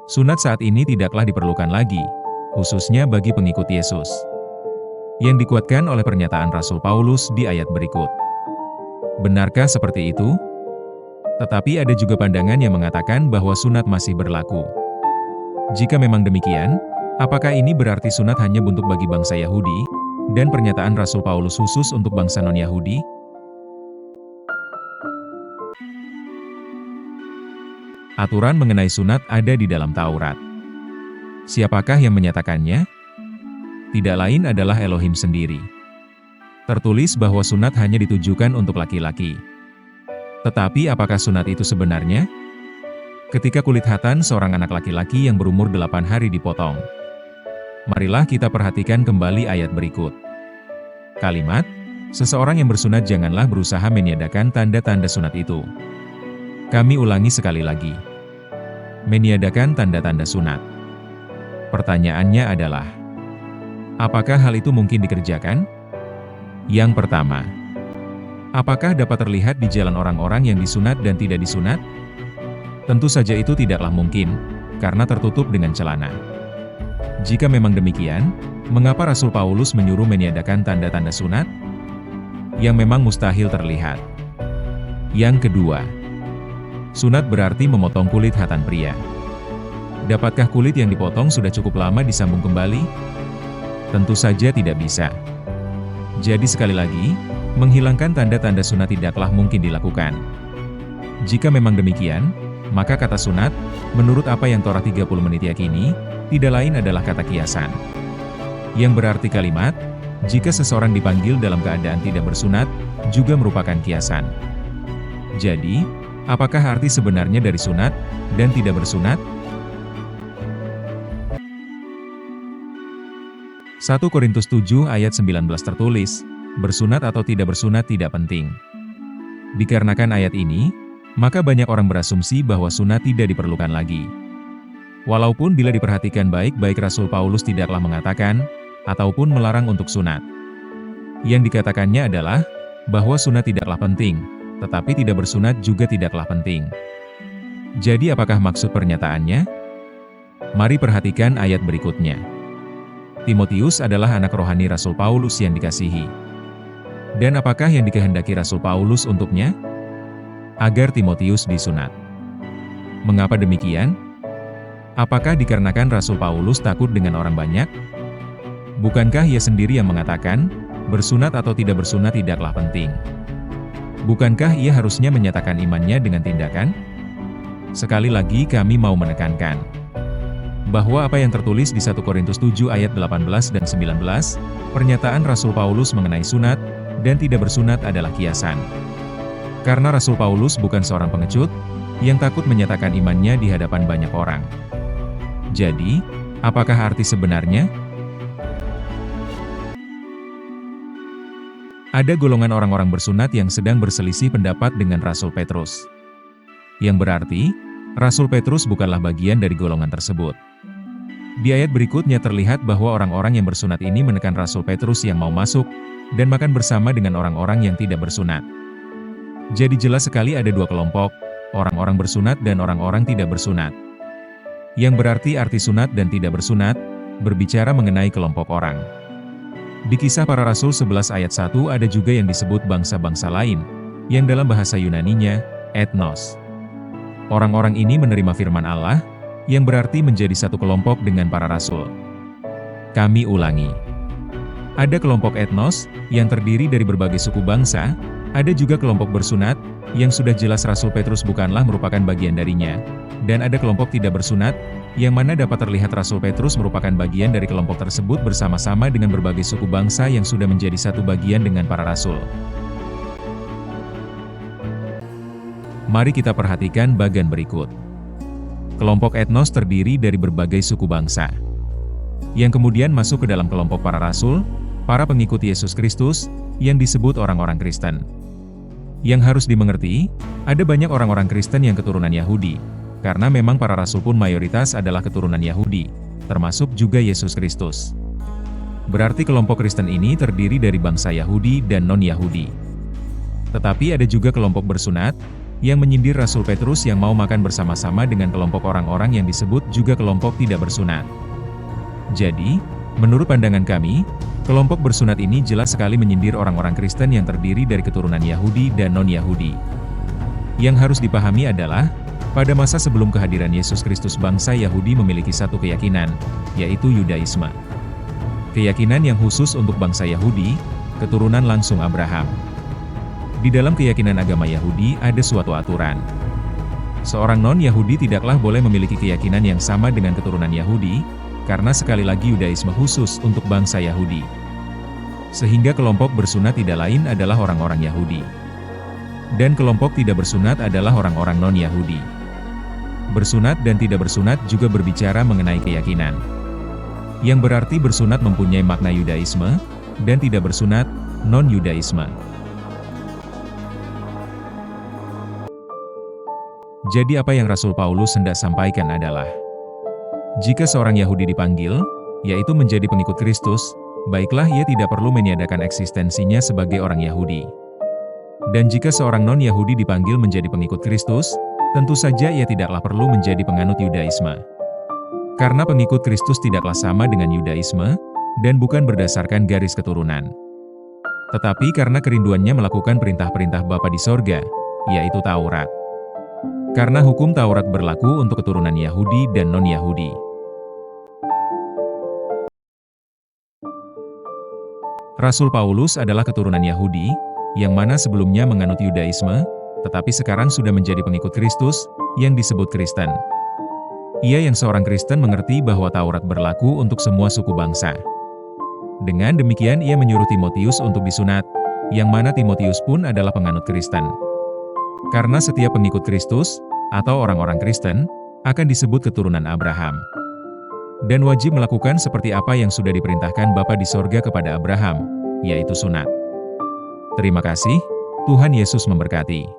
Sunat saat ini tidaklah diperlukan lagi, khususnya bagi pengikut Yesus. Yang dikuatkan oleh pernyataan Rasul Paulus di ayat berikut. Benarkah seperti itu? Tetapi ada juga pandangan yang mengatakan bahwa sunat masih berlaku. Jika memang demikian, apakah ini berarti sunat hanya untuk bagi bangsa Yahudi, dan pernyataan Rasul Paulus khusus untuk bangsa non-Yahudi? Aturan mengenai sunat ada di dalam Taurat. Siapakah yang menyatakannya? Tidak lain adalah Elohim sendiri. Tertulis bahwa sunat hanya ditujukan untuk laki-laki. Tetapi apakah sunat itu sebenarnya? Ketika kulit khatan seorang anak laki-laki yang berumur 8 hari dipotong. Marilah kita perhatikan kembali ayat berikut. Kalimat, seseorang yang bersunat janganlah berusaha meniadakan tanda-tanda sunat itu. Kami ulangi sekali lagi. Meniadakan tanda-tanda sunat. Pertanyaannya adalah, apakah hal itu mungkin dikerjakan? Yang pertama, apakah dapat terlihat di jalan orang-orang yang disunat dan tidak disunat? Tentu saja itu tidaklah mungkin, karena tertutup dengan celana. Jika memang demikian, mengapa Rasul Paulus menyuruh meniadakan tanda-tanda sunat? Yang memang mustahil terlihat. Yang kedua, sunat berarti memotong kulit khatan pria. Dapatkah kulit yang dipotong sudah cukup lama disambung kembali? Tentu saja tidak bisa. Jadi sekali lagi, menghilangkan tanda-tanda sunat tidaklah mungkin dilakukan. Jika memang demikian, maka kata sunat, menurut apa yang Torah 30 menit yakini, tidak lain adalah kata kiasan. Yang berarti kalimat, jika seseorang dipanggil dalam keadaan tidak bersunat, juga merupakan kiasan. Jadi, apakah arti sebenarnya dari sunat dan tidak bersunat? 1 Korintus 7 ayat 19 tertulis, bersunat atau tidak bersunat tidak penting. Dikarenakan ayat ini, maka banyak orang berasumsi bahwa sunat tidak diperlukan lagi. Walaupun bila diperhatikan baik-baik Rasul Paulus tidaklah mengatakan, ataupun melarang untuk sunat. Yang dikatakannya adalah, bahwa sunat tidaklah penting, tetapi tidak bersunat juga tidaklah penting. Jadi apakah maksud pernyataannya? Mari perhatikan ayat berikutnya. Timotius adalah anak rohani Rasul Paulus yang dikasihi. Dan apakah yang dikehendaki Rasul Paulus untuknya? Agar Timotius disunat. Mengapa demikian? Apakah dikarenakan Rasul Paulus takut dengan orang banyak? Bukankah ia sendiri yang mengatakan, bersunat atau tidak bersunat tidaklah penting? Bukankah ia harusnya menyatakan imannya dengan tindakan? Sekali lagi kami mau menekankan bahwa apa yang tertulis di 1 Korintus 7 ayat 18 dan 19, pernyataan Rasul Paulus mengenai sunat dan tidak bersunat adalah kiasan. Karena Rasul Paulus bukan seorang pengecut yang takut menyatakan imannya di hadapan banyak orang. Jadi, apakah arti sebenarnya? Ada golongan orang-orang bersunat yang sedang berselisih pendapat dengan Rasul Petrus. Yang berarti, Rasul Petrus bukanlah bagian dari golongan tersebut. Di ayat berikutnya terlihat bahwa orang-orang yang bersunat ini menekan Rasul Petrus yang mau masuk, dan makan bersama dengan orang-orang yang tidak bersunat. Jadi jelas sekali ada dua kelompok, orang-orang bersunat dan orang-orang tidak bersunat. Yang berarti arti sunat dan tidak bersunat, berbicara mengenai kelompok orang. Di Kisah Para Rasul 11 ayat 1 ada juga yang disebut bangsa-bangsa lain, yang dalam bahasa Yunaninya, etnos. Orang-orang ini menerima firman Allah, yang berarti menjadi satu kelompok dengan para rasul. Kami ulangi. Ada kelompok etnos, yang terdiri dari berbagai suku bangsa, ada juga kelompok bersunat, yang sudah jelas Rasul Petrus bukanlah merupakan bagian darinya, dan ada kelompok tidak bersunat, yang mana dapat terlihat Rasul Petrus merupakan bagian dari kelompok tersebut bersama-sama dengan berbagai suku bangsa yang sudah menjadi satu bagian dengan para rasul. Mari kita perhatikan bagian berikut. Kelompok etnos terdiri dari berbagai suku bangsa, yang kemudian masuk ke dalam kelompok para rasul, para pengikut Yesus Kristus, yang disebut orang-orang Kristen. Yang harus dimengerti, ada banyak orang-orang Kristen yang keturunan Yahudi, karena memang para rasul pun mayoritas adalah keturunan Yahudi, termasuk juga Yesus Kristus. Berarti kelompok Kristen ini terdiri dari bangsa Yahudi dan non-Yahudi. Tetapi ada juga kelompok bersunat, yang menyindir Rasul Petrus yang mau makan bersama-sama dengan kelompok orang-orang yang disebut juga kelompok tidak bersunat. Jadi, menurut pandangan kami, kelompok bersunat ini jelas sekali menyindir orang-orang Kristen yang terdiri dari keturunan Yahudi dan non-Yahudi. Yang harus dipahami adalah, pada masa sebelum kehadiran Yesus Kristus bangsa Yahudi memiliki satu keyakinan, yaitu Yudaisme. Keyakinan yang khusus untuk bangsa Yahudi, keturunan langsung Abraham. Di dalam keyakinan agama Yahudi ada suatu aturan. Seorang non-Yahudi tidaklah boleh memiliki keyakinan yang sama dengan keturunan Yahudi, karena sekali lagi Yudaisme khusus untuk bangsa Yahudi. Sehingga kelompok bersunat tidak lain adalah orang-orang Yahudi. Dan kelompok tidak bersunat adalah orang-orang non-Yahudi. Bersunat dan tidak bersunat juga berbicara mengenai keyakinan. Yang berarti bersunat mempunyai makna Yudaisme, dan tidak bersunat, non-Yudaisme. Jadi apa yang Rasul Paulus hendak sampaikan adalah, jika seorang Yahudi dipanggil, yaitu menjadi pengikut Kristus, baiklah ia tidak perlu meniadakan eksistensinya sebagai orang Yahudi. Dan jika seorang non-Yahudi dipanggil menjadi pengikut Kristus, tentu saja ia tidaklah perlu menjadi penganut Yudaisme. Karena pengikut Kristus tidaklah sama dengan Yudaisme, dan bukan berdasarkan garis keturunan. Tetapi karena kerinduannya melakukan perintah-perintah Bapa di sorga, yaitu Taurat. Karena hukum Taurat berlaku untuk keturunan Yahudi dan non-Yahudi. Rasul Paulus adalah keturunan Yahudi, yang mana sebelumnya menganut Yudaisme, tetapi sekarang sudah menjadi pengikut Kristus, yang disebut Kristen. Ia yang seorang Kristen mengerti bahwa Taurat berlaku untuk semua suku bangsa. Dengan demikian ia menyuruh Timotius untuk disunat, yang mana Timotius pun adalah penganut Kristen. Karena setiap pengikut Kristus, atau orang-orang Kristen, akan disebut keturunan Abraham. Dan wajib melakukan seperti apa yang sudah diperintahkan Bapa di sorga kepada Abraham, yaitu sunat. Terima kasih, Tuhan Yesus memberkati.